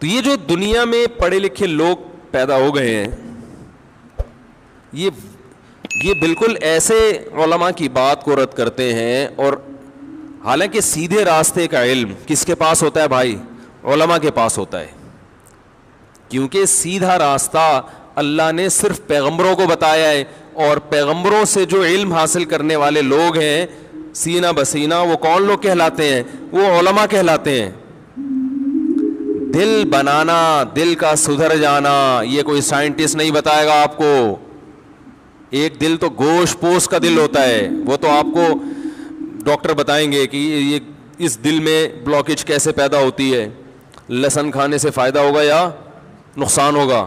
تو یہ جو دنیا میں پڑھے لکھے لوگ پیدا ہو گئے ہیں، یہ بالکل ایسے علماء کی بات کو رد کرتے ہیں، اور حالانکہ سیدھے راستے کا علم کس کے پاس ہوتا ہے بھائی؟ علماء کے پاس ہوتا ہے، کیونکہ سیدھا راستہ اللہ نے صرف پیغمبروں کو بتایا ہے، اور پیغمبروں سے جو علم حاصل کرنے والے لوگ ہیں سینہ بسینہ، وہ کون لوگ کہلاتے ہیں؟ وہ علماء کہلاتے ہیں۔ دل بنانا، دل کا سدھر جانا، یہ کوئی سائنٹسٹ نہیں بتائے گا آپ کو۔ ایک دل تو گوشت پوست کا دل ہوتا ہے، وہ تو آپ کو ڈاکٹر بتائیں گے کہ یہ اس دل میں بلاکیج کیسے پیدا ہوتی ہے، لہسن کھانے سے فائدہ ہوگا یا نقصان ہوگا۔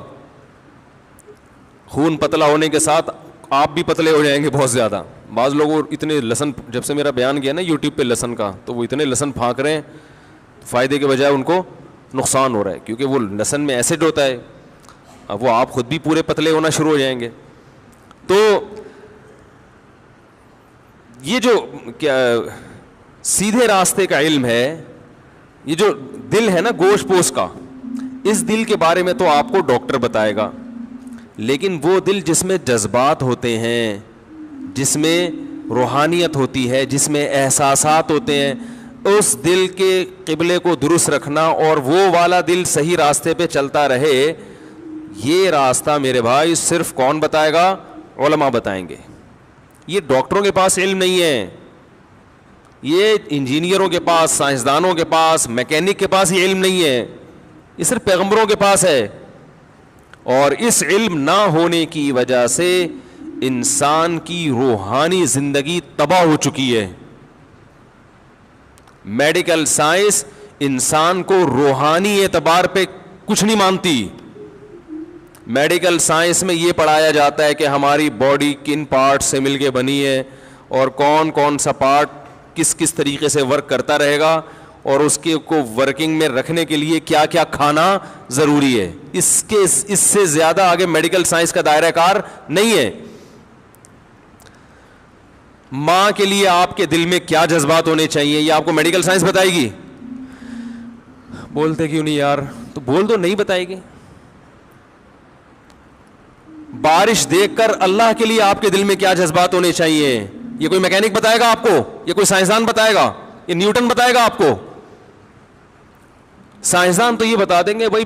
خون پتلا ہونے کے ساتھ آپ بھی پتلے ہو جائیں گے بہت زیادہ۔ بعض لوگ اتنے لہسن، جب سے میرا بیان کیا نا یوٹیوب پہ لہسن کا، تو وہ اتنے لہسن پھانک رہے ہیں، فائدے کے بجائے ان کو نقصان ہو رہا ہے، کیونکہ وہ لہسن میں ایسڈ ہوتا ہے، اب وہ آپ خود بھی پورے پتلے ہونا شروع ہو جائیں گے۔ تو یہ جو کیا سیدھے راستے کا علم ہے، یہ جو دل ہے نا گوشت پوست کا، اس دل کے بارے میں تو آپ کو ڈاکٹر بتائے گا، لیکن وہ دل جس میں جذبات ہوتے ہیں، جس میں روحانیت ہوتی ہے، جس میں احساسات ہوتے ہیں، اس دل کے قبلے کو درست رکھنا اور وہ والا دل صحیح راستے پہ چلتا رہے، یہ راستہ میرے بھائی صرف کون بتائے گا؟ علماء بتائیں گے۔ یہ ڈاکٹروں کے پاس علم نہیں ہے، یہ انجینئروں کے پاس، سائنسدانوں کے پاس، میکینک کے پاس یہ علم نہیں ہے، یہ صرف پیغمبروں کے پاس ہے۔ اور اس علم نہ ہونے کی وجہ سے انسان کی روحانی زندگی تباہ ہو چکی ہے۔ میڈیکل سائنس انسان کو روحانی اعتبار پہ کچھ نہیں مانتی۔ میڈیکل سائنس میں یہ پڑھایا جاتا ہے کہ ہماری باڈی کن پارٹ سے مل کے بنی ہے، اور کون کون سا پارٹ کس کس طریقے سے ورک کرتا رہے گا، اور اس کے کو ورکنگ میں رکھنے کے لیے کیا کیا کھانا ضروری ہے۔ اس سے زیادہ آگے میڈیکل سائنس کا دائرہ کار نہیں ہے۔ ماں کے لیے آپ کے دل میں کیا جذبات ہونے چاہیے، یہ آپ کو میڈیکل سائنس بتائے گی؟ بولتے کیوں نہیں یار؟ تو بول دو نہیں بتائے گی۔ بارش دیکھ کر اللہ کے لیے آپ کے دل میں کیا جذبات ہونے چاہیے، یہ کوئی میکینک بتائے گا آپ کو؟ یہ کوئی سائنسدان بتائے گا؟ یہ نیوٹن بتائے گا آپ کو؟ سائنسدان تو یہ بتا دیں گے بھائی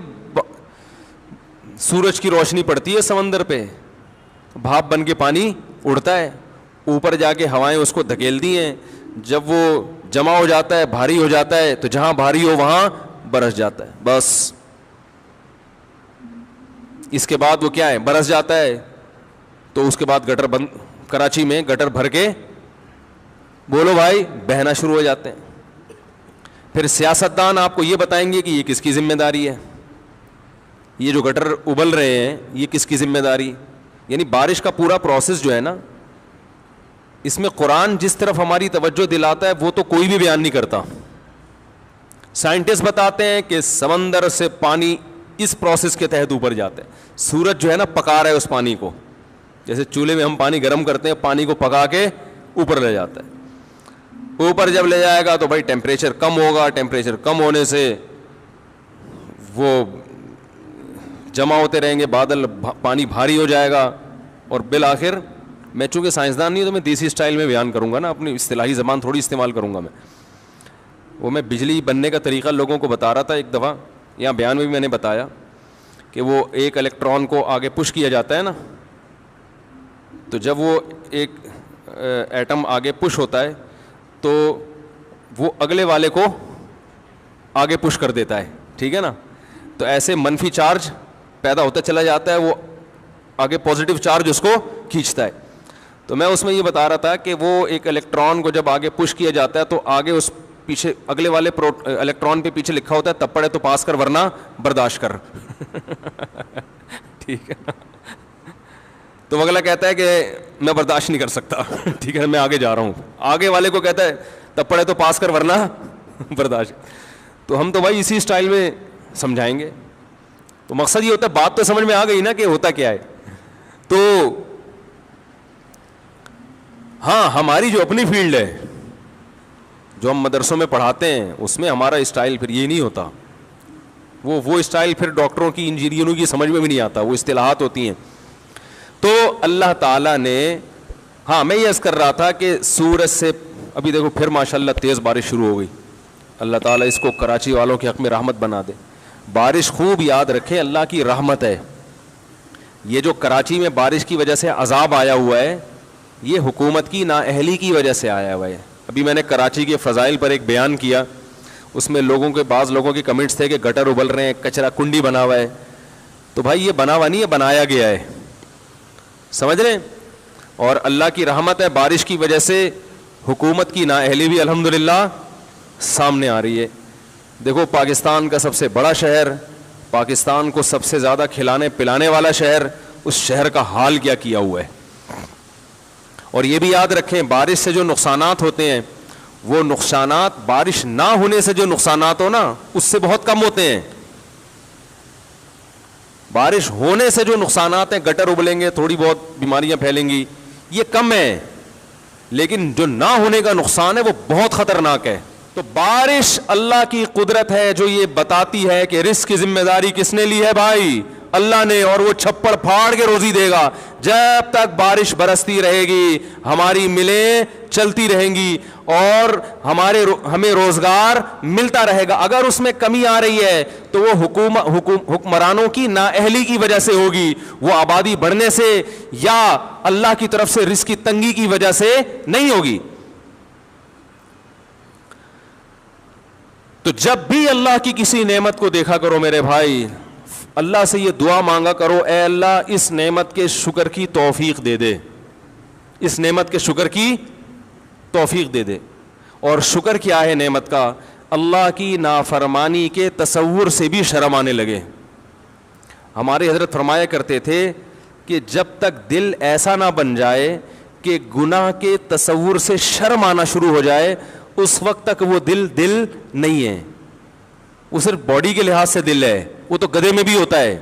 سورج کی روشنی پڑتی ہے سمندر پہ، بھاپ بن کے پانی اڑتا ہے، اوپر جا کے ہوائیں اس کو دھکیلتی ہیں، جب وہ جمع ہو جاتا ہے، بھاری ہو جاتا ہے، تو جہاں بھاری ہو وہاں برس جاتا ہے، بس اس کے بعد وہ کیا ہے، برس جاتا ہے، تو اس کے بعد گٹر بند، کراچی میں گٹر بھر کے بولو بھائی بہنا شروع ہو جاتے ہیں۔ پھر سیاستدان آپ کو یہ بتائیں گے کہ یہ کس کی ذمہ داری ہے، یہ جو گٹر ابل رہے ہیں یہ کس کی ذمہ داری۔ یعنی بارش کا پورا پروسیس جو ہے نا، اس میں قرآن جس طرف ہماری توجہ دلاتا ہے وہ تو کوئی بھی بیان نہیں کرتا۔ سائنٹسٹ بتاتے ہیں کہ سمندر سے پانی اس پروسیس کے تحت اوپر جاتا ہے، سورج جو ہے نا پکا رہا ہے اس پانی کو، جیسے چولہے میں ہم پانی گرم کرتے ہیں، پانی کو پکا کے اوپر لے جاتا ہے۔ اوپر جب لے جائے گا تو بھائی ٹیمپریچر کم ہوگا، ٹیمپریچر کم ہونے سے وہ جمع ہوتے رہیں گے بادل، پانی بھاری ہو جائے گا، اور بالآخر میں چونکہ سائنسدان نہیں ہوں تو میں دیسی اسٹائل میں بیان کروں گا نا، اپنی اصطلاحی زبان تھوڑی استعمال کروں گا میں بجلی بننے کا طریقہ لوگوں کو بتا رہا تھا ایک دفعہ، یہاں بیان میں بھی میں نے بتایا کہ وہ ایک الیکٹران کو آگے پش کیا جاتا ہے نا، تو جب وہ ایک ایٹم آگے پش ہوتا ہے تو وہ اگلے والے کو آگے پش کر دیتا ہے، ٹھیک ہے نا، تو ایسے منفی چارج پیدا ہوتا چلا جاتا ہے، وہ آگے پازیٹیو چارج اس کو کھینچتا ہے۔ تو میں اس میں یہ بتا رہا تھا کہ وہ ایک الیکٹران کو جب آگے پش کیا جاتا ہے تو آگے اس پیچھے اگلے والے الیکٹران پہ پیچھے لکھا ہوتا ہے تب پڑے تو پاس کر ورنہ برداشت کر ٹھیک ہے، تو اگلا کہتا ہے کہ میں برداشت نہیں کر سکتا ٹھیک ہے میں آگے جا رہا ہوں، آگے والے کو کہتا ہے تب پڑے تو پاس کر ورنہ برداشت۔ تو ہم تو بھائی اسی اسٹائل میں سمجھائیں گے، تو مقصد یہ ہوتا ہے، بات تو سمجھ میں آ گئی نا کہ ہوتا کیا ہے۔ تو ہاں ہماری جو اپنی فیلڈ ہے جو ہم مدرسوں میں پڑھاتے ہیں اس میں ہمارا اسٹائل پھر یہ نہیں ہوتا، وہ اسٹائل پھر ڈاکٹروں کی انجینئروں کی سمجھ میں بھی نہیں آتا, وہ اصطلاحات ہوتی ہیں. تو اللہ تعالیٰ نے, ہاں میں یہ عرض کر رہا تھا کہ سورج سے ابھی دیکھو پھر ماشاءاللہ تیز بارش شروع ہو گئی. اللہ تعالیٰ اس کو کراچی والوں کے حق میں رحمت بنا دے. بارش خوب یاد رکھے, اللہ کی رحمت ہے. یہ جو کراچی میں بارش کی وجہ سے عذاب آیا ہوا ہے, یہ حکومت کی نااہلی کی وجہ سے آیا ہوا ہے. ابھی میں نے کراچی کے فضائل پر ایک بیان کیا, اس میں بعض لوگوں کے کمنٹس تھے کہ گٹر ابل رہے ہیں, کچرا کنڈی بنا ہوا ہے. تو بھائی یہ بنا ہوا نہیں ہے, بنایا گیا ہے, سمجھ رہے ہیں. اور اللہ کی رحمت ہے, بارش کی وجہ سے حکومت کی نااہلی بھی الحمدللہ سامنے آ رہی ہے. دیکھو پاکستان کا سب سے بڑا شہر, پاکستان کو سب سے زیادہ کھلانے پلانے والا شہر, اس شہر کا حال کیا کیا ہوا ہے. اور یہ بھی یاد رکھیں, بارش سے جو نقصانات ہوتے ہیں وہ نقصانات بارش نہ ہونے سے جو نقصانات ہو نا اس سے بہت کم ہوتے ہیں. بارش ہونے سے جو نقصانات ہیں, گٹر ابلیں گے, تھوڑی بہت بیماریاں پھیلیں گی, یہ کم ہے. لیکن جو نہ ہونے کا نقصان ہے وہ بہت خطرناک ہے. تو بارش اللہ کی قدرت ہے جو یہ بتاتی ہے کہ رزق کی ذمہ داری کس نے لی ہے بھائی, اللہ نے. اور وہ چھپڑ پھاڑ کے روزی دے گا. جب تک بارش برستی رہے گی حماری ملیں چلتی رہیں گی اور ہمیں روزگار ملتا رہے گا. اگر اس میں کمی آ رہی ہے تو وہ حکمرانوں کی نااہلی کی وجہ سے ہوگی, وہ آبادی بڑھنے سے یا اللہ کی طرف سے رزق کی تنگی کی وجہ سے نہیں ہوگی. تو جب بھی اللہ کی کسی نعمت کو دیکھا کرو میرے بھائی, اللہ سے یہ دعا مانگا کرو, اے اللہ اس نعمت کے شکر کی توفیق دے دے, اس نعمت کے شکر کی توفیق دے دے. اور شکر کیا ہے نعمت کا, اللہ کی نافرمانی کے تصور سے بھی شرم آنے لگے. ہمارے حضرت فرمایا کرتے تھے کہ جب تک دل ایسا نہ بن جائے کہ گناہ کے تصور سے شرم آنا شروع ہو جائے, اس وقت تک وہ دل نہیں ہے. وہ صرف باڈی کے لحاظ سے دل ہے, وہ تو گدھے میں بھی ہوتا ہے.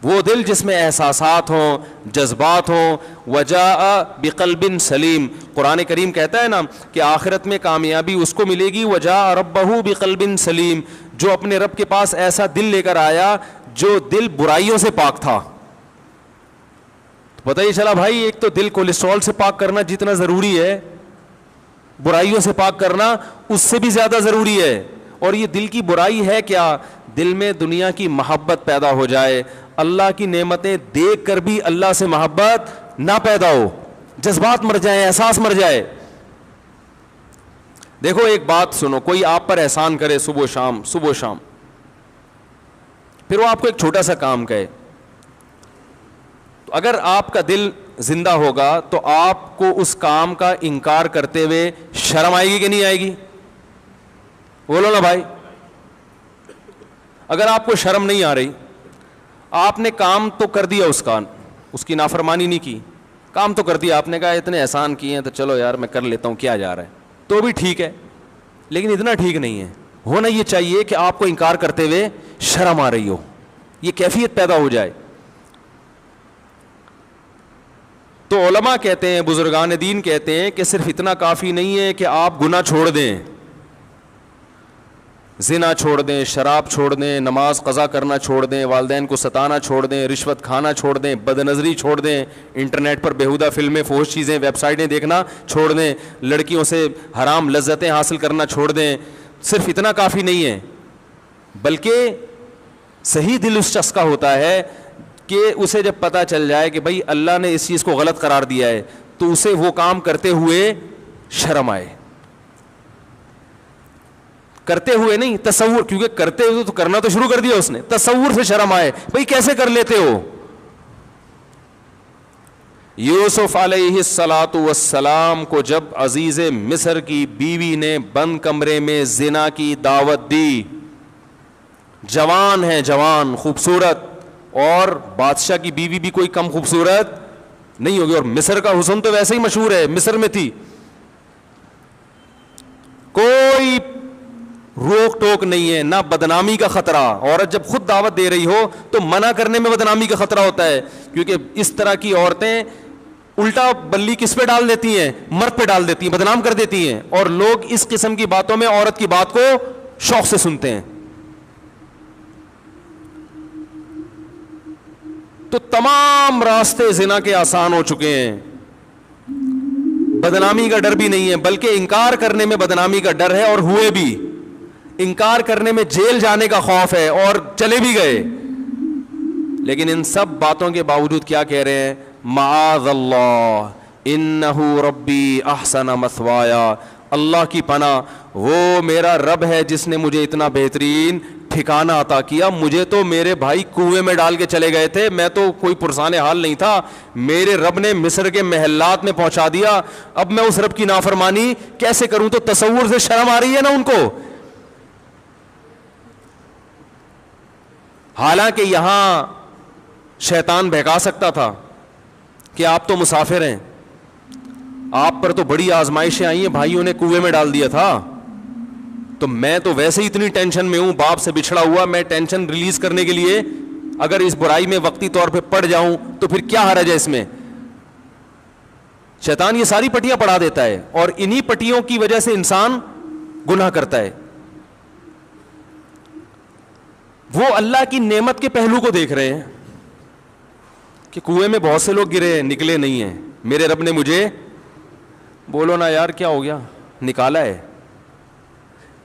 وہ دل جس میں احساسات ہوں, جذبات ہوں. وجاء بقلب سلیم, قرآن کریم کہتا ہے نا کہ آخرت میں کامیابی اس کو ملے گی. وجاء ربہ بقلب سلیم, جو اپنے رب کے پاس ایسا دل لے کر آیا جو دل برائیوں سے پاک تھا. پتہ ہی چلا بھائی, ایک تو دل کولیسٹرول سے پاک کرنا جتنا ضروری ہے, برائیوں سے پاک کرنا اس سے بھی زیادہ ضروری ہے. اور یہ دل کی برائی ہے کیا, دل میں دنیا کی محبت پیدا ہو جائے, اللہ کی نعمتیں دیکھ کر بھی اللہ سے محبت نہ پیدا ہو, جذبات مر جائیں, احساس مر جائے. دیکھو ایک بات سنو, کوئی آپ پر احسان کرے صبح و شام, پھر وہ آپ کو ایک چھوٹا سا کام کہے, تو اگر آپ کا دل زندہ ہوگا تو آپ کو اس کام کا انکار کرتے ہوئے شرم آئے گی کہ نہیں آئے گی؟ بولو نا بھائی. اگر آپ کو شرم نہیں آ رہی, آپ نے کام تو کر دیا, اس کی نافرمانی نہیں کی, کام تو کر دیا, آپ نے کہا اتنے احسان کیے ہیں تو چلو یار میں کر لیتا ہوں, کیا جا رہا ہے, تو بھی ٹھیک ہے. لیکن اتنا ٹھیک نہیں ہے. ہونا یہ چاہیے کہ آپ کو انکار کرتے ہوئے شرم آ رہی ہو, یہ کیفیت پیدا ہو جائے. تو علماء کہتے ہیں, بزرگان دین کہتے ہیں کہ صرف اتنا کافی نہیں ہے کہ آپ گناہ چھوڑ دیں, زنا چھوڑ دیں, شراب چھوڑ دیں, نماز قضا کرنا چھوڑ دیں, والدین کو ستانا چھوڑ دیں, رشوت کھانا چھوڑ دیں, بد نظری چھوڑ دیں, انٹرنیٹ پر بیہودہ فلمیں, فحش چیزیں, ویب سائٹیں دیکھنا چھوڑ دیں, لڑکیوں سے حرام لذتیں حاصل کرنا چھوڑ دیں. صرف اتنا کافی نہیں ہے, بلکہ صحیح دل اس شخص کا ہوتا ہے کہ اسے جب پتہ چل جائے کہ بھائی اللہ نے اس چیز کو غلط قرار دیا ہے تو اسے وہ کام کرتے ہوئے شرم آئے. کرتے ہوئے نہیں, تصور, کیونکہ کرتے ہوئے تو کرنا تو شروع کر دیا اس نے, تصور سے شرم آئے, بھائی کیسے کر لیتے ہو. یوسف علیہ الصلاۃ والسلام کو جب عزیز مصر کی بیوی نے بند کمرے میں زنا کی دعوت دی, جوان ہے, جوان خوبصورت, اور بادشاہ کی بیوی بھی کوئی کم خوبصورت نہیں ہوگی, اور مصر کا حسن تو ویسے ہی مشہور ہے, مصر میں تھی, کوئی روک ٹوک نہیں ہے, نہ بدنامی کا خطرہ. عورت جب خود دعوت دے رہی ہو تو منع کرنے میں بدنامی کا خطرہ ہوتا ہے, کیونکہ اس طرح کی عورتیں الٹا بلی کس پہ ڈال دیتی ہیں, مرد پہ ڈال دیتی ہیں, بدنام کر دیتی ہیں, اور لوگ اس قسم کی باتوں میں عورت کی بات کو شوق سے سنتے ہیں. تو تمام راستے زنا کے آسان ہو چکے ہیں. بدنامی کا ڈر بھی نہیں ہے, بلکہ انکار کرنے میں بدنامی کا ڈر ہے, اور ہوئے بھی. انکار کرنے میں جیل جانے کا خوف ہے, اور چلے بھی گئے. لیکن ان سب باتوں کے باوجود کیا کہہ رہے ہیں؟ معاذ اللہ انہ ربی احسن مثوایا, اللہ کی پناہ, وہ میرا رب ہے جس نے مجھے اتنا بہترین ٹھکانہ عطا کیا. مجھے تو میرے بھائی کنویں میں ڈال کے چلے گئے تھے, میں تو کوئی پرسان حال نہیں تھا, میرے رب نے مصر کے محلات میں پہنچا دیا. اب میں اس رب کی نافرمانی کیسے کروں؟ تو تصور سے شرم آ رہی ہے نا ان کو. حالانکہ یہاں شیطان بہکا سکتا تھا کہ آپ تو مسافر ہیں, آپ پر تو بڑی آزمائشیں آئی ہیں, بھائیوں نے کنویں میں ڈال دیا تھا, تو میں تو ویسے ہی اتنی ٹینشن میں ہوں, باپ سے بچھڑا ہوا, میں ٹینشن ریلیز کرنے کے لیے اگر اس برائی میں وقتی طور پہ پڑ جاؤں تو پھر کیا حرج ہے اس میں. شیطان یہ ساری پٹیاں پڑھا دیتا ہے, اور انہی پٹیوں کی وجہ سے انسان گناہ کرتا ہے. وہ اللہ کی نعمت کے پہلو کو دیکھ رہے ہیں کہ کنویں میں بہت سے لوگ گرے, نکلے نہیں ہیں, میرے رب نے مجھے, بولو نا یار کیا ہو گیا, نکالا ہے.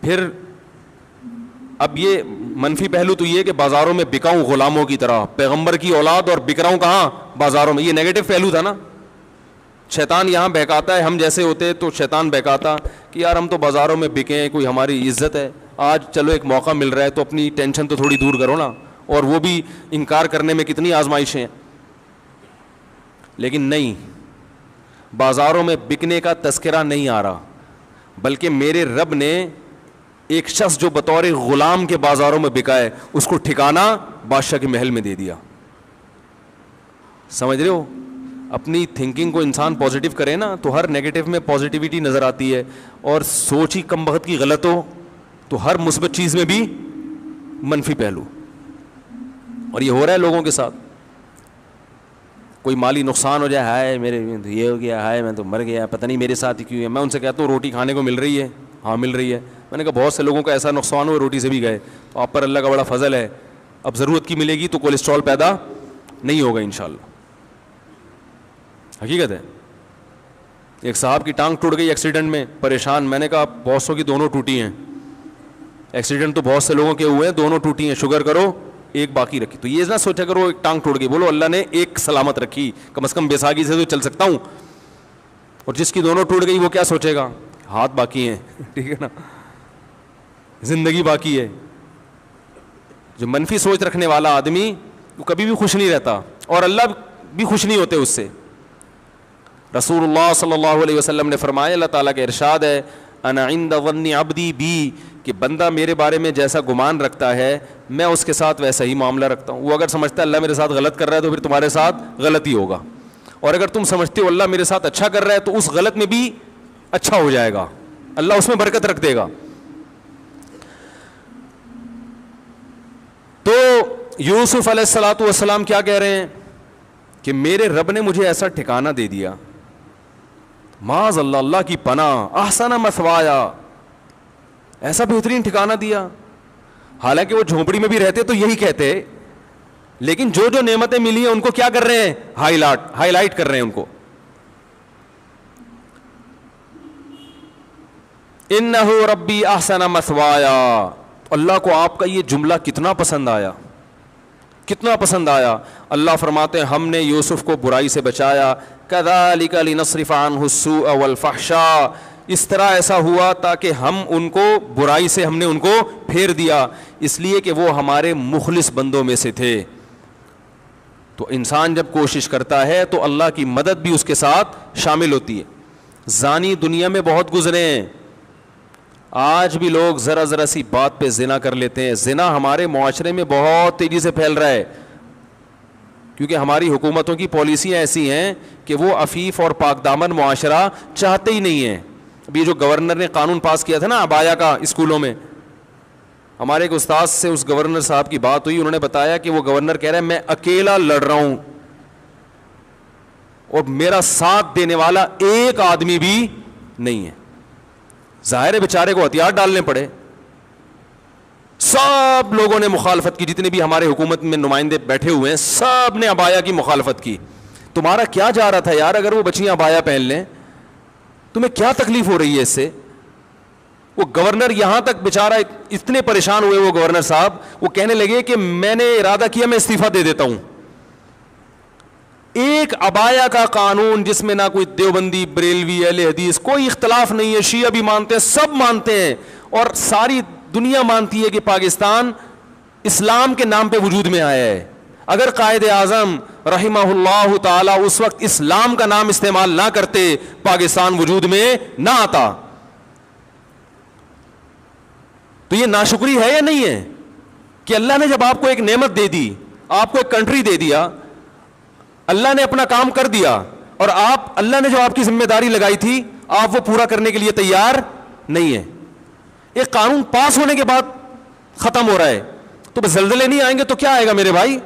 پھر اب یہ منفی پہلو تو یہ کہ بازاروں میں بکاؤں غلاموں کی طرح, پیغمبر کی اولاد اور بک رہا ہوں کہاں؟ بازاروں میں. یہ نیگیٹو پہلو تھا نا. شیطان یہاں بہکاتا ہے, ہم جیسے ہوتے تو شیطان بہکاتا کہ یار ہم تو بازاروں میں بکیں, کوئی ہماری عزت ہے, آج چلو ایک موقع مل رہا ہے تو اپنی ٹینشن تو تھوڑی دور کرو نا. اور وہ بھی انکار کرنے میں کتنی آزمائشیں ہیں. لیکن نہیں, بازاروں میں بکنے کا تذکرہ نہیں آ رہا, بلکہ میرے رب نے ایک شخص جو بطور غلام کے بازاروں میں بکا ہے اس کو ٹھکانہ بادشاہ کے محل میں دے دیا. سمجھ رہے ہو؟ اپنی تھنکنگ کو انسان پازیٹیو کرے نا تو ہر نیگیٹو میں پازیٹیوٹی نظر آتی ہے, اور سوچ ہی کم بخت کی غلط ہو تو ہر مثبت چیز میں بھی منفی پہلو. اور یہ ہو رہا ہے لوگوں کے ساتھ. کوئی مالی نقصان ہو جائے, ہائے میرے یہ ہو گیا, ہائے میں تو مر گیا, پتہ نہیں میرے ساتھ ہی کیوں ہے. میں ان سے کہتا ہوں روٹی کھانے کو مل رہی ہے؟ ہاں مل رہی ہے. میں نے کہا بہت سے لوگوں کا ایسا نقصان ہوا روٹی سے بھی گئے, تو آپ پر اللہ کا بڑا فضل ہے, اب ضرورت کی ملے گی تو کولیسٹرول پیدا نہیں ہوگا انشاءاللہ. حقیقت ہے. ایک صاحب کی ٹانگ ٹوٹ گئی ایکسیڈنٹ میں, پریشان. میں نے کہا بہت سو کی دونوں ٹوٹی ہیں, ایکسیڈنٹ تو بہت سے لوگوں کے ہوئے ہیں, دونوں ٹوٹی ہیں, شکر کرو ایک باقی رکھی. تو یہ نہ سوچا کرو ایک ٹانگ ٹوٹ گئی, بولو اللہ نے ایک سلامت رکھی, کم از کم بیساگی سے تو چل سکتا ہوں. اور جس کی دونوں ٹوٹ گئی وہ کیا سوچے گا؟ ہاتھ باقی ہیں, ٹھیک ہے نا, زندگی باقی ہے. جو منفی سوچ رکھنے والا آدمی وہ کبھی بھی خوش نہیں رہتا, اور اللہ بھی خوش نہیں ہوتے اس سے. رسول اللہ صلی اللہ علیہ وسلم نے فرمایا, اللہ تعالیٰ کا ارشاد ہے, انا عند ظن عبدی بی, کہ بندہ میرے بارے میں جیسا گمان رکھتا ہے میں اس کے ساتھ ویسا ہی معاملہ رکھتا ہوں. وہ اگر سمجھتا ہے اللہ میرے ساتھ غلط کر رہا ہے تو پھر تمہارے ساتھ غلط ہی ہوگا, اور اگر تم سمجھتے ہو اللہ میرے ساتھ اچھا کر رہا ہے تو اس غلط میں بھی اچھا ہو جائے گا, اللہ اس میں برکت رکھ دے گا. تو یوسف علیہ الصلوۃ والسلام کیا کہہ رہے ہیں کہ میرے رب نے مجھے ایسا ٹھکانہ دے دیا, معاذ اللہ, اللہ کی پناہ, احسن مثوایا, ایسا بہترین ٹھکانہ دیا. حالانکہ وہ جھونپڑی میں بھی رہتے تو یہی کہتے, لیکن جو جو نعمتیں ملی ہیں ان کو کیا کر رہے ہیں؟ ہائی لائٹ کر رہے ہیں ان کو. انہ ربی احسن مثوایا. اللہ کو آپ کا یہ جملہ کتنا پسند آیا, کتنا پسند آیا. اللہ فرماتے ہیں ہم نے یوسف کو برائی سے بچایا, کذالک لنصرف عنہ السوء والفحشاء, اس طرح ایسا ہوا تاکہ ہم ان کو برائی سے ہم نے ان کو پھیر دیا, اس لیے کہ وہ ہمارے مخلص بندوں میں سے تھے. تو انسان جب کوشش کرتا ہے تو اللہ کی مدد بھی اس کے ساتھ شامل ہوتی ہے. زانی دنیا میں بہت گزرے ہیں, آج بھی لوگ ذرا ذرا سی بات پہ زنا کر لیتے ہیں. زنا ہمارے معاشرے میں بہت تیزی سے پھیل رہا ہے, کیونکہ ہماری حکومتوں کی پالیسیاں ایسی ہیں کہ وہ عفیف اور پاک دامن معاشرہ چاہتے ہی نہیں ہیں. ابھی جو گورنر نے قانون پاس کیا تھا نا عبایا کا اسکولوں میں, ہمارے ایک استاد سے اس گورنر صاحب کی بات ہوئی, انہوں نے بتایا کہ وہ گورنر کہہ رہا ہے میں اکیلا لڑ رہا ہوں اور میرا ساتھ دینے والا ایک آدمی بھی نہیں ہے. ظاہر ہے بیچارے کو ہتھیار ڈالنے پڑے, سب لوگوں نے مخالفت کی, جتنے بھی ہمارے حکومت میں نمائندے بیٹھے ہوئے ہیں سب نے عبایا کی مخالفت کی. تمہارا کیا جا رہا تھا یار, اگر وہ بچیاں عبایا پہن لیں تمہیں کیا تکلیف ہو رہی ہے اس سے؟ وہ گورنر یہاں تک بیچارہ اتنے پریشان ہوئے, وہ گورنر صاحب وہ کہنے لگے کہ میں نے ارادہ کیا میں استعفیٰ دے دیتا ہوں. ایک عبایا کا قانون جس میں نہ کوئی دیوبندی, بریلوی, اہل حدیث کوئی اختلاف نہیں ہے, شیعہ بھی مانتے ہیں, سب مانتے ہیں, اور ساری دنیا مانتی ہے کہ پاکستان اسلام کے نام پہ وجود میں آیا ہے. اگر قائد اعظم رحمہ اللہ تعالی اس وقت اسلام کا نام استعمال نہ کرتے پاکستان وجود میں نہ آتا. تو یہ ناشکری ہے یا نہیں ہے کہ اللہ نے جب آپ کو ایک نعمت دے دی, آپ کو ایک کنٹری دے دیا, اللہ نے اپنا کام کر دیا, اور آپ, اللہ نے جو آپ کی ذمہ داری لگائی تھی آپ وہ پورا کرنے کے لیے تیار نہیں ہے. ایک قانون پاس ہونے کے بعد ختم ہو رہا ہے, تو بس زلزلے نہیں آئیں گے تو کیا آئے گا میرے بھائی؟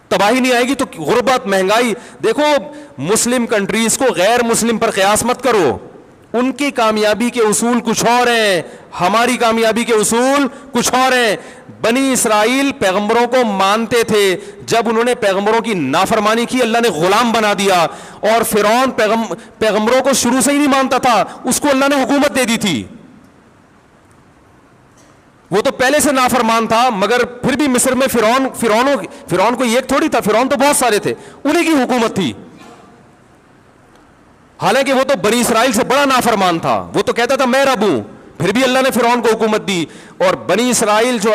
تباہی نہیں آئے گی تو غربت, مہنگائی. دیکھو مسلم کنٹریز کو غیر مسلم پر قیاس مت کرو, ان کی کامیابی کے اصول کچھ اور ہیں, ہماری کامیابی کے اصول کچھ اور ہیں. بنی اسرائیل پیغمبروں کو مانتے تھے, جب انہوں نے پیغمبروں کی نافرمانی کی اللہ نے غلام بنا دیا, اور فرعون پیغمبروں کو شروع سے ہی نہیں مانتا تھا, اس کو اللہ نے حکومت دے دی تھی. وہ تو پہلے سے نافرمان تھا, مگر پھر بھی مصر میں فرعون کو ایک تھوڑی تھا, فرعون تو بہت سارے تھے, انہیں کی حکومت تھی. حالانکہ وہ تو بنی اسرائیل سے بڑا نافرمان تھا, وہ تو کہتا تھا میں رب ہوں, پھر بھی اللہ نے فرعون کو حکومت دی. اور بنی اسرائیل جو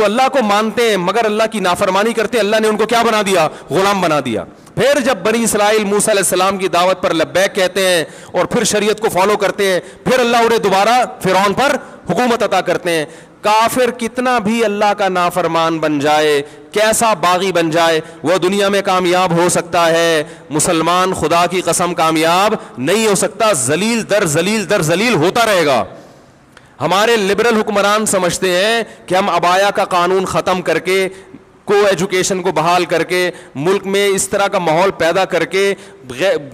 اللہ کو مانتے ہیں مگر اللہ کی نافرمانی کرتے ہیں, اللہ نے ان کو کیا بنا دیا؟ غلام بنا دیا. پھر جب بنی اسرائیل موسیٰ علیہ السلام کی دعوت پر لبیک کہتے ہیں اور پھر شریعت کو فالو کرتے ہیں, پھر اللہ انہیں دوبارہ فرعون پر حکومت عطا کرتے ہیں. کافر کتنا بھی اللہ کا نافرمان بن جائے, کیسا باغی بن جائے, وہ دنیا میں کامیاب ہو سکتا ہے, مسلمان خدا کی قسم کامیاب نہیں ہو سکتا, ذلیل در ذلیل در ذلیل ہوتا رہے گا. ہمارے لبرل حکمران سمجھتے ہیں کہ ہم عبایا کا قانون ختم کر کے, کو ایجوکیشن کو بحال کر کے, ملک میں اس طرح کا ماحول پیدا کر کے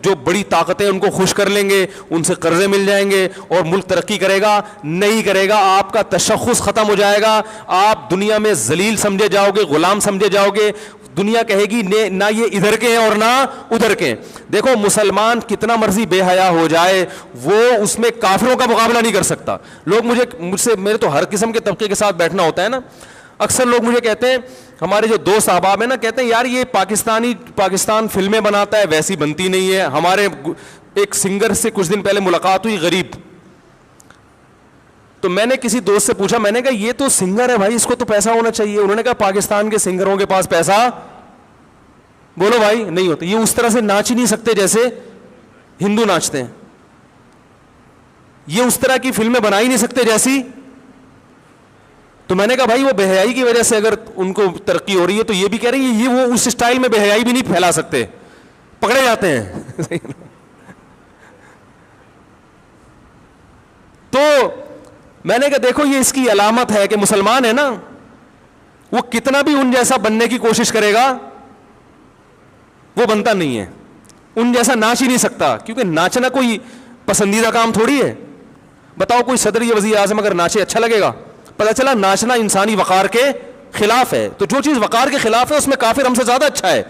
جو بڑی طاقتیں ان کو خوش کر لیں گے, ان سے قرضے مل جائیں گے اور ملک ترقی کرے گا. نہیں کرے گا, آپ کا تشخص ختم ہو جائے گا, آپ دنیا میں ذلیل سمجھے جاؤ گے, غلام سمجھے جاؤ گے. دنیا کہے گی نہ یہ ادھر کے ہیں اور نہ ادھر کے. دیکھو مسلمان کتنا مرضی بے حیا ہو جائے, وہ اس میں کافروں کا مقابلہ نہیں کر سکتا. لوگ مجھ سے میرے تو ہر قسم کے طبقے کے ساتھ بیٹھنا ہوتا ہے نا, اکثر لوگ مجھے کہتے ہیں, ہمارے جو دوست احباب ہیں نا, کہتے ہیں یار یہ پاکستان فلمیں بناتا ہے ویسی بنتی نہیں ہے. ہمارے ایک سنگر سے کچھ دن پہلے ملاقات ہوئی, غریب, تو میں نے کسی دوست سے پوچھا, میں نے کہا یہ تو سنگر ہے بھائی, اس کو تو پیسہ ہونا چاہیے. انہوں نے کہا پاکستان کے سنگروں کے پاس پیسہ, بولو بھائی, نہیں ہوتا. یہ اس طرح سے ناچ ہی نہیں سکتے جیسے ہندو ناچتے ہیں, یہ اس طرح کی فلمیں بنا ہی نہیں سکتے جیسی. تو میں نے کہا بھائی وہ بے حیائی کی وجہ سے اگر ان کو ترقی ہو رہی ہے تو یہ بھی کہہ رہی ہے یہ وہ اس اسٹائل میں بے حیائی بھی نہیں پھیلا سکتے, پکڑے جاتے ہیں. تو میں نے کہا دیکھو یہ اس کی علامت ہے کہ مسلمان ہے نا, وہ کتنا بھی ان جیسا بننے کی کوشش کرے گا وہ بنتا نہیں ہے, ان جیسا ناچ ہی نہیں سکتا, کیونکہ ناچنا کوئی پسندیدہ کام تھوڑی ہے. بتاؤ کوئی صدر یا وزیر اعظم اگر ناچے اچھا لگے گا؟ پتہ چلا ناچنا انسانی وقار کے خلاف ہے. تو جو چیز وقار کے خلاف ہے اس میں کافر ہم سے زیادہ اچھا ہے.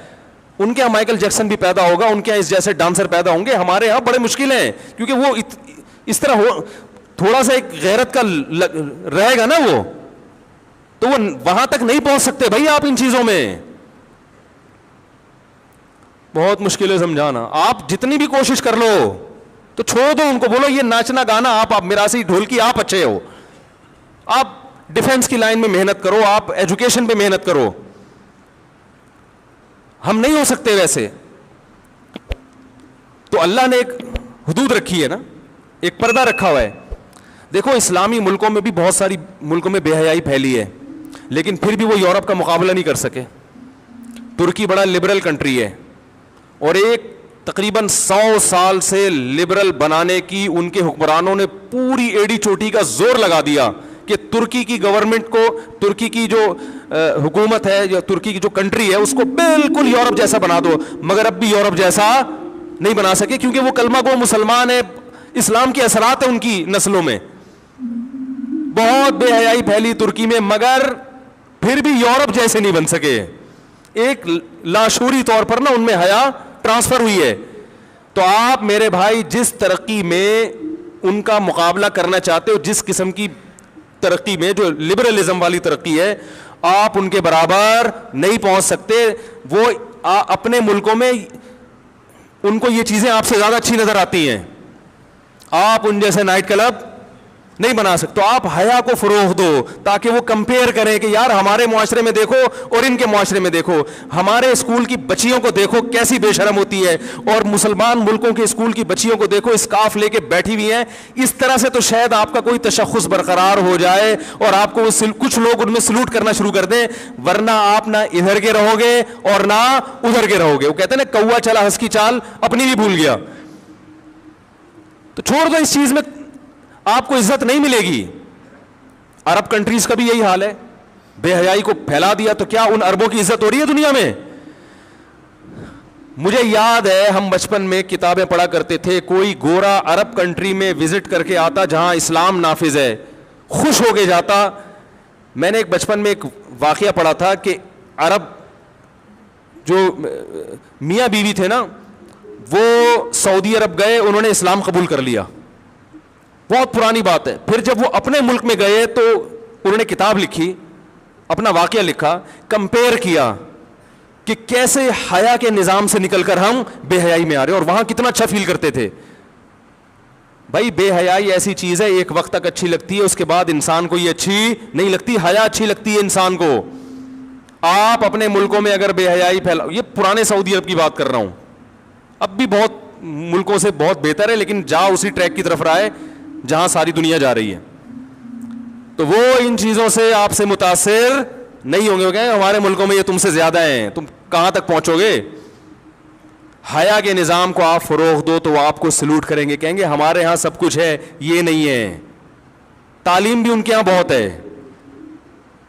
ان کے یہاں مائیکل جیکسن بھی پیدا ہوگا, ان کے یہاں اس جیسے ڈانسر پیدا ہوں گے, ہمارے یہاں بڑے مشکل ہیں, کیونکہ وہ اس طرح ہو, تھوڑا سا ایک غیرت کا رہے گا نا وہ, تو وہ وہاں تک نہیں پہنچ سکتے بھائی آپ ان چیزوں میں. بہت مشکل ہے سمجھانا. آپ جتنی بھی کوشش کر لو تو چھوڑ دو ان کو, بولو یہ ناچنا گانا آپ میراثی ڈھولکی آپ اچھے ہو, آپ ڈیفنس کی لائن میں محنت کرو, آپ ایجوکیشن پہ محنت کرو. ہم نہیں ہو سکتے ویسے. تو اللہ نے ایک حدود رکھی ہے نا, ایک پردہ رکھا ہوا ہے. دیکھو اسلامی ملکوں میں بھی بہت ساری ملکوں میں بے حیائی پھیلی ہے, لیکن پھر بھی وہ یورپ کا مقابلہ نہیں کر سکے. ترکی بڑا لبرل کنٹری ہے, اور ایک تقریباً 100 سال سے لبرل بنانے کی ان کے حکمرانوں نے پوری ایڑی چوٹی کا زور لگا دیا کہ ترکی کی گورنمنٹ کو, ترکی کی جو حکومت ہے, جو ترکی کی جو کنٹری ہے, اس کو بالکل یورپ جیسا بنا دو. مگر اب بھی یورپ جیسا نہیں بنا سکے, کیونکہ وہ کلمہ گو مسلمان ہے, اسلام کے اثرات ہیں ان کی نسلوں میں. بہت بے حیائی پھیلی ترکی میں, مگر پھر بھی یورپ جیسے نہیں بن سکے. ایک لاشعوری طور پر نا ان میں حیا ٹرانسفر ہوئی ہے. تو آپ میرے بھائی جس ترقی میں ان کا مقابلہ کرنا چاہتے ہو, جس قسم کی ترقی میں جو لبرلزم والی ترقی ہے, آپ ان کے برابر نہیں پہنچ سکتے. وہ اپنے ملکوں میں ان کو یہ چیزیں آپ سے زیادہ اچھی نظر آتی ہیں. آپ ان جیسے نائٹ کلب نہیں بنا سکتے. تو آپ حیا کو فروغ دو تاکہ وہ کمپیئر کریں کہ یار ہمارے معاشرے میں دیکھو اور ان کے معاشرے میں دیکھو, ہمارے اسکول کی بچیوں کو دیکھو کیسی بے شرم ہوتی ہے, اور مسلمان ملکوں کے اسکول کی بچیوں کو دیکھو اسکارف لے کے بیٹھی ہوئی ہیں. اس طرح سے تو شاید آپ کا کوئی تشخص برقرار ہو جائے اور آپ کو کچھ لوگ ان میں سلوٹ کرنا شروع کر دیں, ورنہ آپ نہ ادھر کے رہو گے اور نہ ادھر کے رہو گے. وہ کہتے ہیں نا کوا چلا ہنس کی چال اپنی بھی بھول گیا. تو چھوڑ دو اس چیز میں, آپ کو عزت نہیں ملے گی. عرب کنٹریز کا بھی یہی حال ہے, بے حیائی کو پھیلا دیا تو کیا ان عربوں کی عزت ہو رہی ہے دنیا میں؟ مجھے یاد ہے ہم بچپن میں کتابیں پڑھا کرتے تھے, کوئی گورا عرب کنٹری میں وزٹ کر کے آتا جہاں اسلام نافذ ہے, خوش ہو کے جاتا. میں نے ایک بچپن میں ایک واقعہ پڑھا تھا کہ عرب جو میاں بیوی تھے نا, وہ سعودی عرب گئے, انہوں نے اسلام قبول کر لیا, بہت پرانی بات ہے. پھر جب وہ اپنے ملک میں گئے تو انہوں نے کتاب لکھی, اپنا واقعہ لکھا, کمپیئر کیا کہ کیسے حیا کے نظام سے نکل کر ہم بے حیائی میں آ رہے ہیں, اور وہاں کتنا اچھا فیل کرتے تھے. بھائی بے حیائی ایسی چیز ہے, ایک وقت تک اچھی لگتی ہے, اس کے بعد انسان کو یہ اچھی نہیں لگتی. حیا اچھی لگتی ہے انسان کو. آپ اپنے ملکوں میں اگر بے حیائی پھیلاؤ, یہ پرانے سعودی عرب کی بات کر رہا ہوں, اب بھی بہت ملکوں سے بہت بہتر ہے, لیکن جا اسی ٹریک کی طرف رہا ہے جہاں ساری دنیا جا رہی ہے. تو وہ ان چیزوں سے آپ سے متاثر نہیں ہوں گے, کہ ہمارے ملکوں میں یہ تم سے زیادہ ہیں, تم کہاں تک پہنچو گے. حیا کے نظام کو آپ فروغ دو تو وہ آپ کو سلوٹ کریں گے, کہیں گے ہمارے ہاں سب کچھ ہے, یہ نہیں ہے. تعلیم بھی ان کے ہاں بہت ہے.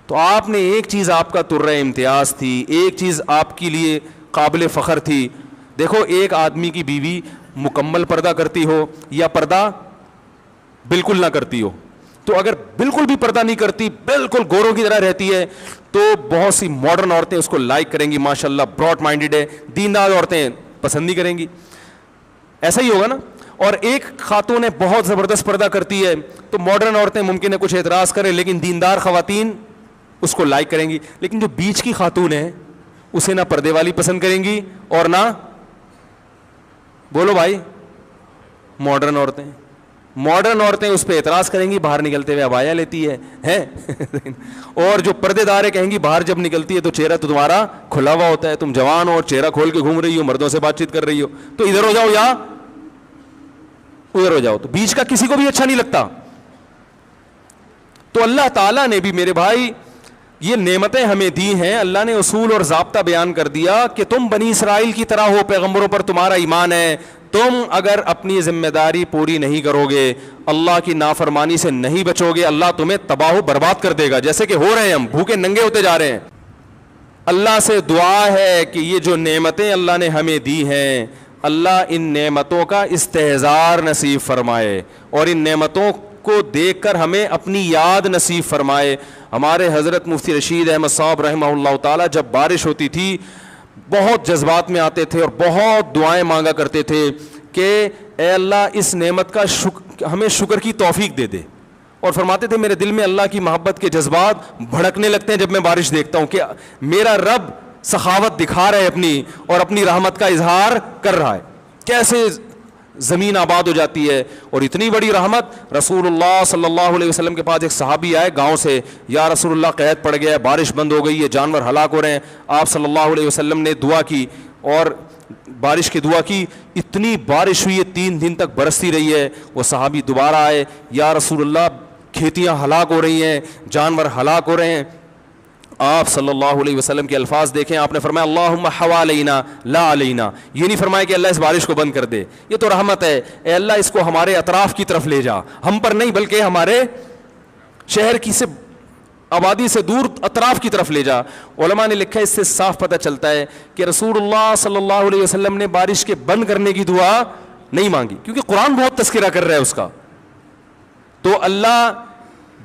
تو آپ نے ایک چیز آپ کا ترہ امتیاز تھی, ایک چیز آپ کے لیے قابل فخر تھی. دیکھو ایک آدمی کی بیوی مکمل پردہ کرتی ہو یا پردہ بالکل نہ کرتی ہو, تو اگر بالکل بھی پردہ نہیں کرتی, بالکل گوروں کی طرح رہتی ہے, تو بہت سی ماڈرن عورتیں اس کو لائک کریں گی, ماشاءاللہ براڈ مائنڈیڈ ہے. دیندار عورتیں پسند نہیں کریں گی. ایسا ہی ہوگا نا. اور ایک خاتون ہے بہت زبردست پردہ کرتی ہے, تو ماڈرن عورتیں ممکن ہے کچھ اعتراض کریں, لیکن دیندار خواتین اس کو لائک کریں گی. لیکن جو بیچ کی خاتون ہے اسے نہ پردے والی پسند کریں گی اور نہ, بولو بھائی, ماڈرن عورتیں. ماڈرن عورتیں اس پہ اعتراض کریں گی, باہر نکلتے ہوئے عبایا لیتی ہے اور جو پردے دار ہے کہیں گی باہر جب نکلتی ہے تو چہرہ تو تمہارا کھلا ہوا ہوتا ہے, تم جوان ہو اور چہرہ کھول کے گھوم رہی ہو, مردوں سے بات چیت کر رہی ہو, تو ادھر ہو جاؤ یا ادھر ہو جاؤ. تو بیچ کا کسی کو بھی اچھا نہیں لگتا. تو اللہ تعالیٰ نے بھی میرے بھائی یہ نعمتیں ہمیں دی ہیں, اللہ نے اصول اور ضابطہ بیان کر دیا کہ تم بنی اسرائیل کی طرح ہو, پیغمبروں پر تمہارا ایمان ہے, تم اگر اپنی ذمہ داری پوری نہیں کرو گے, اللہ کی نافرمانی سے نہیں بچو گے, اللہ تمہیں تباہ و برباد کر دے گا, جیسے کہ ہو رہے ہیں, ہم بھوکے ننگے ہوتے جا رہے ہیں. اللہ سے دعا ہے کہ یہ جو نعمتیں اللہ نے ہمیں دی ہیں, اللہ ان نعمتوں کا استحضار نصیب فرمائے اور ان نعمتوں کو دیکھ کر ہمیں اپنی یاد نصیب فرمائے. ہمارے حضرت مفتی رشید احمد صاحب رحمہ اللہ تعالی جب بارش ہوتی تھی بہت جذبات میں آتے تھے اور بہت دعائیں مانگا کرتے تھے کہ اے اللہ اس نعمت کا ہمیں شکر کی توفیق دے دے, اور فرماتے تھے میرے دل میں اللہ کی محبت کے جذبات بھڑکنے لگتے ہیں جب میں بارش دیکھتا ہوں کہ میرا رب سخاوت دکھا رہا ہے اپنی, اور اپنی رحمت کا اظہار کر رہا ہے. کیسے زمین آباد ہو جاتی ہے. اور اتنی بڑی رحمت, رسول اللہ صلی اللہ علیہ وسلم کے پاس ایک صحابی آئے گاؤں سے, یا رسول اللہ قحط پڑ گیا ہے, بارش بند ہو گئی ہے, جانور ہلاک ہو رہے ہیں. آپ صلی اللہ علیہ وسلم نے دعا کی اور بارش کی دعا کی, اتنی بارش ہوئی ہے 3 دن تک برستی رہی ہے. وہ صحابی دوبارہ آئے, یا رسول اللہ کھیتیاں ہلاک ہو رہی ہیں, جانور ہلاک ہو رہے ہیں. آپ صلی اللہ علیہ وسلم کے الفاظ دیکھیں, آپ نے فرمایا اللہم حوالینا لا علینا. یہ نہیں فرمایا کہ اللہ اس بارش کو بند کر دے, یہ تو رحمت ہے, اے اللہ اس کو ہمارے اطراف کی طرف لے جا, ہم پر نہیں بلکہ ہمارے شہر کی سے آبادی سے دور اطراف کی طرف لے جا. علماء نے لکھا اس سے صاف پتہ چلتا ہے کہ رسول اللہ صلی اللہ علیہ وسلم نے بارش کے بند کرنے کی دعا نہیں مانگی, کیونکہ قرآن بہت تذکرہ کر رہا ہے اس کا. تو اللہ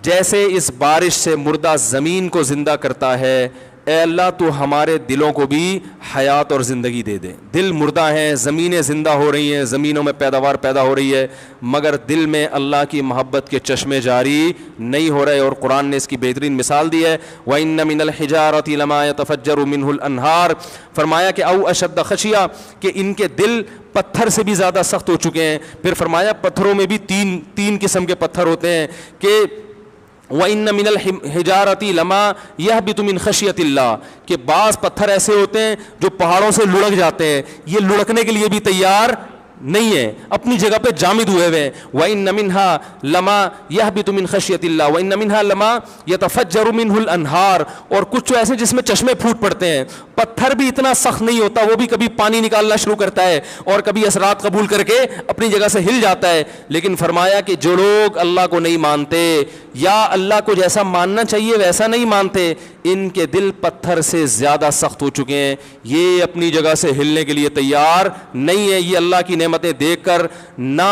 جیسے اس بارش سے مردہ زمین کو زندہ کرتا ہے، اے اللہ تو ہمارے دلوں کو بھی حیات اور زندگی دے دے. دل مردہ ہیں، زمینیں زندہ ہو رہی ہیں، زمینوں میں پیداوار پیدا ہو رہی ہے، مگر دل میں اللہ کی محبت کے چشمے جاری نہیں ہو رہے. اور قرآن نے اس کی بہترین مثال دی ہے، وَإِنَّ مِنَ الْحِجَارَةِ لَمَا يَتَفَجَّرُ مِنْهُ الْأَنْهَارُ. فرمایا کہ او اشد خشیہ، کہ ان کے دل پتھر سے بھی زیادہ سخت ہو چکے ہیں. پھر فرمایا پتھروں میں بھی تین قسم کے پتھر ہوتے ہیں کہ وَإِنَّ مِنَ الْحِجَارَةِ لَمَا يَهْبِطُ مِنْ خَشْيَةِ اللَّهِ، کہ بعض پتھر ایسے ہوتے ہیں جو پہاڑوں سے لڑک جاتے ہیں، یہ لڑکنے کے لیے بھی تیار نہیں ہے، اپنی جگہ پہ جامد ہوئے ہوئے. وَإِنَّ مِنْهَا لَمَا يَهْبِطُ مِنْ خَشْيَةِ اللَّهِ وَإِنَّ مِنْهَا لَمَا يَتَفَجَّرُ مِنْهُ الْأَنْهَارُ. اور کچھ ایسے جس میں چشمے پھوٹ پڑتے ہیں. پتھر بھی اتنا سخت نہیں ہوتا، وہ بھی کبھی پانی نکالنا شروع کرتا ہے اور کبھی اثرات قبول کر کے اپنی جگہ سے ہل جاتا ہے. لیکن فرمایا کہ جو لوگ اللہ کو نہیں مانتے یا اللہ کو جیسا ماننا چاہیے ویسا نہیں مانتے، ان کے دل پتھر سے زیادہ سخت ہو چکے ہیں، یہ اپنی جگہ سے ہلنے کے لیے تیار نہیں ہے. یہ اللہ کی نعمتیں دیکھ کر نہ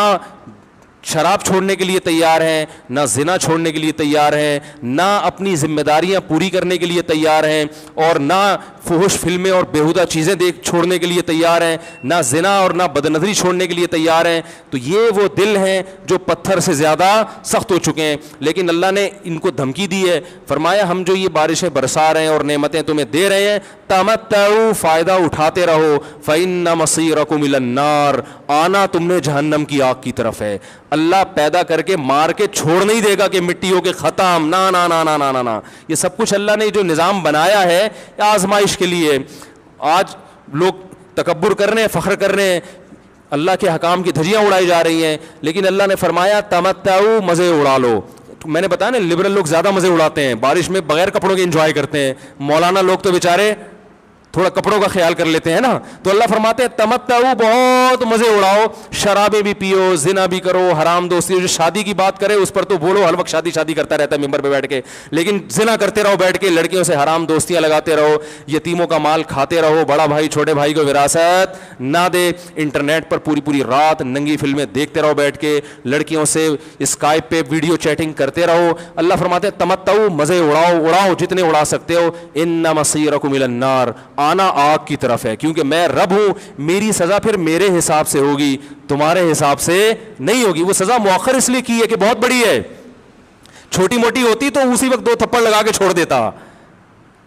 شراب چھوڑنے کے لیے تیار ہیں، نہ زنا چھوڑنے کے لیے تیار ہیں، نہ اپنی ذمہ داریاں پوری کرنے کے لیے تیار ہیں، اور نہ فحش فلمیں اور بیہودہ چیزیں چھوڑنے کے لیے تیار ہیں، نہ زنا اور نہ بدنظری چھوڑنے کے لیے تیار ہیں. تو یہ وہ دل ہیں جو پتھر سے زیادہ سخت ہو چکے ہیں. لیکن اللہ نے ان کو دھمکی دی ہے، فرمایا ہم جو یہ بارشیں برسا رہے ہیں اور نعمتیں تمہیں دے رہے ہیں، تمتعوا، فائدہ اٹھاتے رہو، فإن مصیرکم الی النار، آنا تم نے جہنم کی آگ کی طرف ہے. اللہ پیدا کر کے مار کے چھوڑ نہیں دے گا کہ مٹی ہو کے ختم، نہ نہ نہ نہ نہ نہ. یہ سب کچھ اللہ نے جو نظام بنایا ہے آزمائش کے لیے. آج لوگ تکبر کر رہے ہیں، فخر کر رہے ہیں، اللہ کے حکام کی دھجیاں اڑائی جا رہی ہیں، لیکن اللہ نے فرمایا تمتعوا، مزے اڑا لو. میں نے بتایا نا لبرل لوگ زیادہ مزے اڑاتے ہیں، بارش میں بغیر کپڑوں کے انجوائے کرتے ہیں. مولانا لوگ تو بیچارے تھوڑا کپڑوں کا خیال کر لیتے ہیں نا. تو اللہ فرماتے ہیں تمتعوا، بہت مزے اڑاؤ، شرابیں بھی پیو، زنا بھی کرو، حرام دوستی. جو شادی کی بات کرے اس پر تو بولو ہر وقت شادی شادی کرتا رہتا ہے ممبر پہ بیٹھ کے، لیکن زنا کرتے رہو بیٹھ کے، لڑکیوں سے حرام دوستیاں لگاتے رہو، یتیموں کا مال کھاتے رہو، بڑا بھائی چھوٹے بھائی کو وراثت نہ دے، انٹرنیٹ پر پوری پوری رات ننگی فلمیں دیکھتے رہو بیٹھ کے، لڑکیوں سے اسکائپ پہ ویڈیو چیٹنگ کرتے رہو. اللہ فرماتے ہیں تمتعوا، مزے اڑاؤ جتنے اڑا سکتے ہو. ان مصیرکم الی النار، آنا آگ کی طرف ہے، کیونکہ میں رب ہوں، میری سزا پھر میرے حساب سے ہوگی، تمہارے حساب سے نہیں ہوگی. وہ سزا مؤخر اس لیے کی ہے کہ بہت بڑی ہے، چھوٹی موٹی ہوتی تو اسی وقت 2 تھپڑ لگا کے چھوڑ دیتا.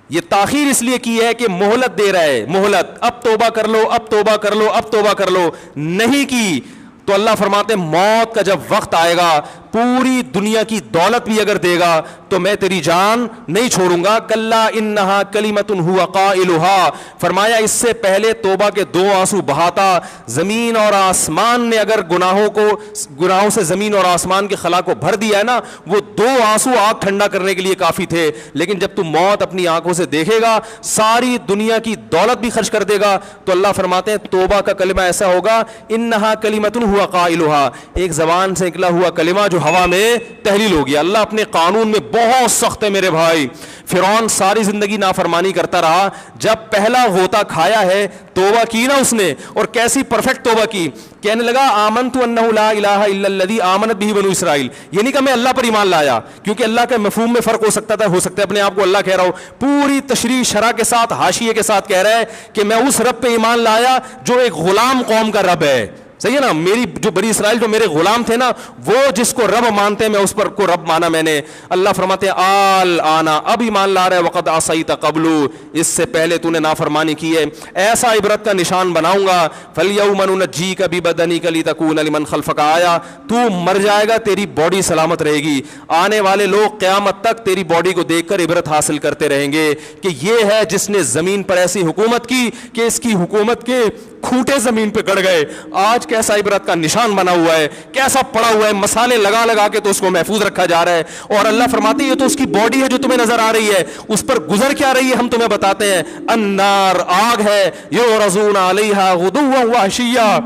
یہ تاخیر اس لیے کی ہے کہ مہلت دے رہا ہے، مہلت، اب توبہ کر لو، اب توبہ کر لو، اب توبہ کر لو. نہیں کی تو اللہ فرماتے ہیں موت کا جب وقت آئے گا، پوری دنیا کی دولت بھی اگر دے گا تو میں تیری جان نہیں چھوڑوں گا. کلا انہا کلمۃ ہوا قائلھا، فرمایا اس سے پہلے توبہ کے 2 آنسو بہاتا. زمین اور آسمان نے اگر گناہوں سے زمین اور آسمان کے خلا کو بھر دیا ہے نا، وہ 2 آنسو آگ ٹھنڈا کرنے کے لیے کافی تھے. لیکن جب تو موت اپنی آنکھوں سے دیکھے گا، ساری دنیا کی دولت بھی خرچ کر دے گا، تو اللہ فرماتے ہیں توبہ کا کلمہ ایسا ہوگا، انہا کلمۃ ہوا قائلھا، ایک زبان سے نکلا ہوا کلمہ جو ہوا میں تحلیل ہو گیا. اللہ اپنے قانون میں بہت سخت ہے میرے بھائی. فرعون ساری زندگی نافرمانی کرتا رہا، جب پہلا غوطہ کھایا ہے توبہ کی نا اس نے، اور کیسی پرفیکٹ توبہ کی. کہنے لگا آمنت انہ لا الہ الا الذی آمنت بہ بنو اسرائیل، یہ نہیں کہ میں اللہ پر ایمان لایا، کیونکہ اللہ کے مفہوم میں فرق ہو سکتا ہے اپنے آپ کو اللہ کہہ رہا ہو. پوری تشریح شرح کے ساتھ، حاشیے کے ساتھ کہہ رہا ہے کہ میں اس رب پہ ایمان لایا جو ایک غلام قوم کا رب ہے. صحیح ہے نا، میری جو بنی اسرائیل جو میرے غلام تھے نا، وہ جس کو رب مانتے ہیں میں اس پر کو رب مانا میں نے. اللہ فرماتے ہیں آل آنا، اب ایمان لا رہا ہے، وقد عصیت قبل، اس سے پہلے تو نے نافرمانی کی ہے. ایسا عبرت کا نشان بناؤں گا، فالیوم ننجیک ببدنک لتکون لمن خلفک آیا، تو مر جائے گا تیری باڈی سلامت رہے گی، آنے والے لوگ قیامت تک تیری باڈی کو دیکھ کر عبرت حاصل کرتے رہیں گے کہ یہ ہے جس نے زمین پر ایسی حکومت کی کہ اس کی حکومت کے کھوٹے زمین پہ گڑ گئے. آج کیسا عبرت کا نشان بنا ہوا ہے، کیسا پڑا ہوا ہے، مسالے لگا لگا کے تو اس کو محفوظ رکھا جا رہا ہے. اور اللہ فرماتے ہیں یہ تو اس کی باڈی ہے جو تمہیں نظر آ رہی ہے، اس پر گزر کیا رہی ہے ہم تمہیں بتاتے ہیں. النار، آگ ہے، یعرضون علیہا غدوا وعشیا،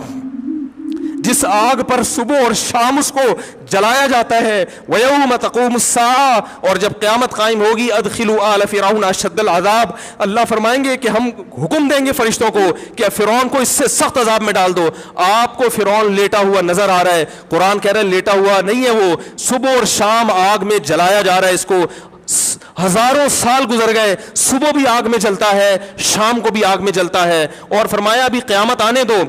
جس آگ پر صبح اور شام اس کو جلایا جاتا ہے. وَيَوْمَ تَقُومُ السَّاعَةُ, اور جب قیامت قائم ہوگی, أَدْخِلُوا آلَ فِرْعَوْنَ أَشَدَّ الْعَذَابِ, اللہ فرمائیں گے کہ ہم حکم دیں گے فرشتوں کو کہ فرعون کو اس سے سخت عذاب میں ڈال دو. آپ کو فرعون لیٹا ہوا نظر آ رہا ہے, قرآن کہہ رہا ہے لیٹا ہوا نہیں ہے, وہ صبح اور شام آگ میں جلایا جا رہا ہے. اس کو ہزاروں سال گزر گئے, صبح بھی آگ میں جلتا ہے, شام کو بھی آگ میں جلتا ہے. اور فرمایا ابھی قیامت آنے دو,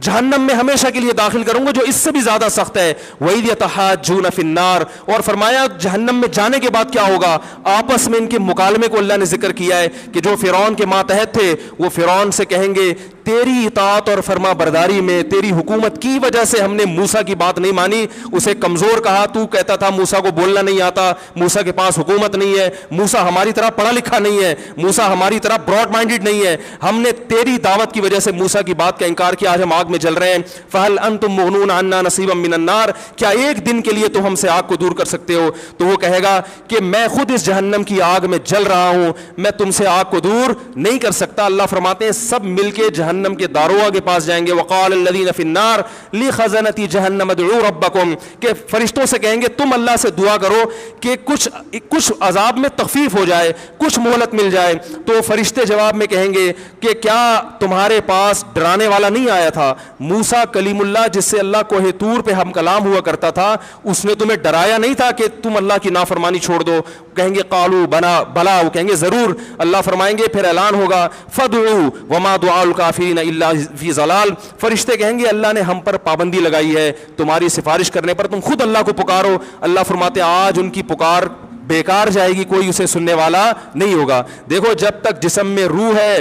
جہنم میں ہمیشہ کے لیے داخل کروں گا جو اس سے بھی زیادہ سخت ہے. وَإِذْ يَتَحَاجُّونَ فِي النَّارِ, اور فرمایا جہنم میں جانے کے بعد کیا ہوگا, آپس میں ان کے مکالمے کو اللہ نے ذکر کیا ہے کہ جو فرعون کے ماتحت تھے وہ فرعون سے کہیں گے تیری اطاعت اور فرما برداری میں, تیری حکومت کی وجہ سے ہم نے موسیٰ کی بات نہیں مانی, اسے کمزور کہا, تو کہتا تھا موسیٰ کو بولنا نہیں آتا, موسیٰ کے پاس حکومت نہیں ہے, موسیٰ ہماری طرح پڑھا لکھا نہیں ہے, موسیٰ ہماری طرح براڈ مائنڈڈ نہیں ہے, ہم نے تیری دعوت کی وجہ سے موسیٰ کی بات کا انکار کیا, آج ہم آگ میں جل رہے ہیں. فَهَلْ أَنْتُمْ مُغْنُونَ عَنَّا نَصِيبًا مِّنَ النَّارِ, کیا ایک دن کے لیے تو ہم سے آگ کو دور کر سکتے ہو؟ تو وہ کہے گا کہ میں خود اس جہنم کی آگ میں جل رہا ہوں, میں تم سے آگ کو دور نہیں کر سکتا. اللہ فرماتے ہیں سب مل کے جہنم کے داروغ کے پاس جائیں گے. وقال الذین فی النار لخزنۃ جہنم ادعوا ربکم, کہ فرشتوں سے کہیں گے تم اللہ سے دعا کرو کہ کچھ عذاب میں تخفیف ہو جائے, کچھ مہلت مل جائے. تو فرشتے جواب میں کہیں گے کہ کیا تمہارے پاس ڈرانے والا نہیں آیا تھا, موسیٰ کلیم اللہ جس سے اللہ کوہ طور پہ ہم کلام ہوا کرتا تھا, اس نے تمہیں ڈرایا نہیں تھا کہ تم اللہ کی نافرمانی چھوڑ دو؟ کہیں گے قالوا بلا, وہ کہیں گے ضرور. اللہ فرمائیں گے پھر اعلان ہوگا فادعوا وما دعاء الکافرین الا فی ضلال, فرشتے کہیں گے اللہ نے ہم پر پابندی لگائی ہے تمہاری سفارش کرنے پر, تم خود اللہ کو پکارو. اللہ فرماتے آج ان کی پکار بیکار جائے گی, کوئی اسے سننے والا نہیں ہوگا. دیکھو جب تک جسم میں روح ہے,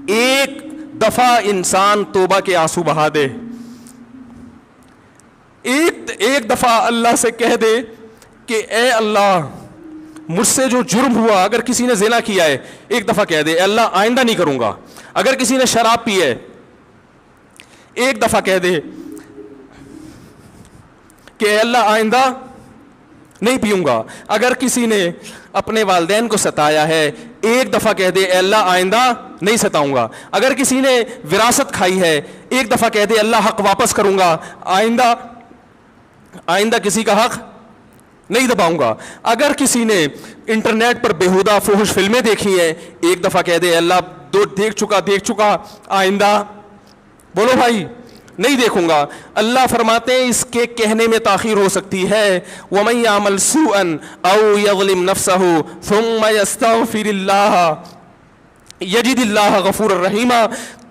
ایک دفعہ انسان توبہ کے آنسو بہا دے, ایک دفعہ اللہ سے کہہ دے کہ اے اللہ مجھ سے جو جرم ہوا, اگر کسی نے زنا کیا ہے ایک دفعہ کہہ دے اے اللہ آئندہ نہیں کروں گا. اگر کسی نے شراب پی ہے ایک دفعہ کہہ دے کہ اے اللہ آئندہ نہیں پیوں گا. اگر کسی نے اپنے والدین کو ستایا ہے ایک دفعہ کہہ دے اے اللہ آئندہ نہیں ستاؤں گا. اگر کسی نے وراثت کھائی ہے ایک دفعہ کہہ دے اللہ حق واپس کروں گا, آئندہ کسی کا حق نہیں دباؤں گا. اگر کسی نے انٹرنیٹ پر بیہودہ فحش فلمیں دیکھی ہیں ایک دفعہ کہہ دے اللہ دیکھ چکا آئندہ بولو بھائی نہیں دیکھوں گا. اللہ فرماتے ہیں اس کے کہنے میں تاخیر ہو سکتی ہے. وَمَن يَعْمَلْ سُوءًا أَوْ يَظْلِمْ نَفْسَهُ ثُمَّ يَسْتَغْفِرِ اللَّهَ يَجِدِ اللَّهَ غَفُورًا رَحِيمًا,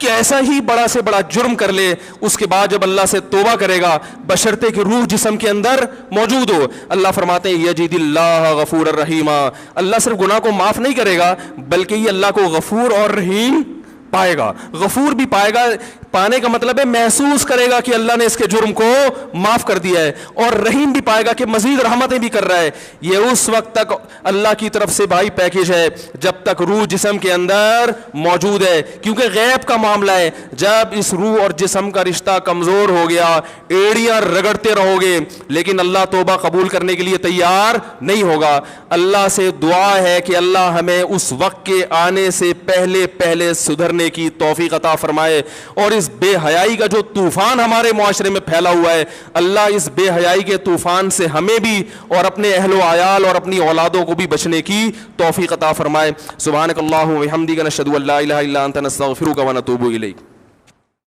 کیسا ہی بڑا سے بڑا جرم کر لے, اس کے بعد جب اللہ سے توبہ کرے گا بشرطے کہ روح جسم کے اندر موجود ہو, اللہ فرماتے ہیں یجد اللہ غفور الرحیم, اللہ صرف گناہ کو معاف نہیں کرے گا بلکہ یہ اللہ کو غفور اور رحیم پائے گا. غفور بھی پائے گا, پانے کا مطلب ہے محسوس کرے گا کہ اللہ نے اس کے جرم کو معاف کر دیا ہے, اور رحیم بھی پائے گا کہ مزید رحمتیں بھی کر رہا ہے. یہ اس وقت تک اللہ کی طرف سے بھائی پیکیج ہے جب تک روح جسم کے اندر موجود ہے, کیونکہ غیب کا معاملہ ہے. جب اس روح اور جسم کا رشتہ کمزور ہو گیا ایڑیاں رگڑتے رہو گے لیکن اللہ توبہ قبول کرنے کے لیے تیار نہیں ہوگا. اللہ سے دعا ہے کہ اللہ ہمیں اس وقت کے آنے سے پہلے سدھرنے کی توفیق عطا فرمائے, اور اس بے حیائی کا جو طوفان ہمارے معاشرے میں پھیلا ہوا ہے اللہ اس بے حیائی کے طوفان سے ہمیں بھی اور اپنے اہل و عیال اور اپنی اولادوں کو بھی بچنے کی توفیق عطا فرمائے. سبحانک اللہم و بحمدک نشہد ان لا الہ الا انت نستغفرک و نتوب الیک.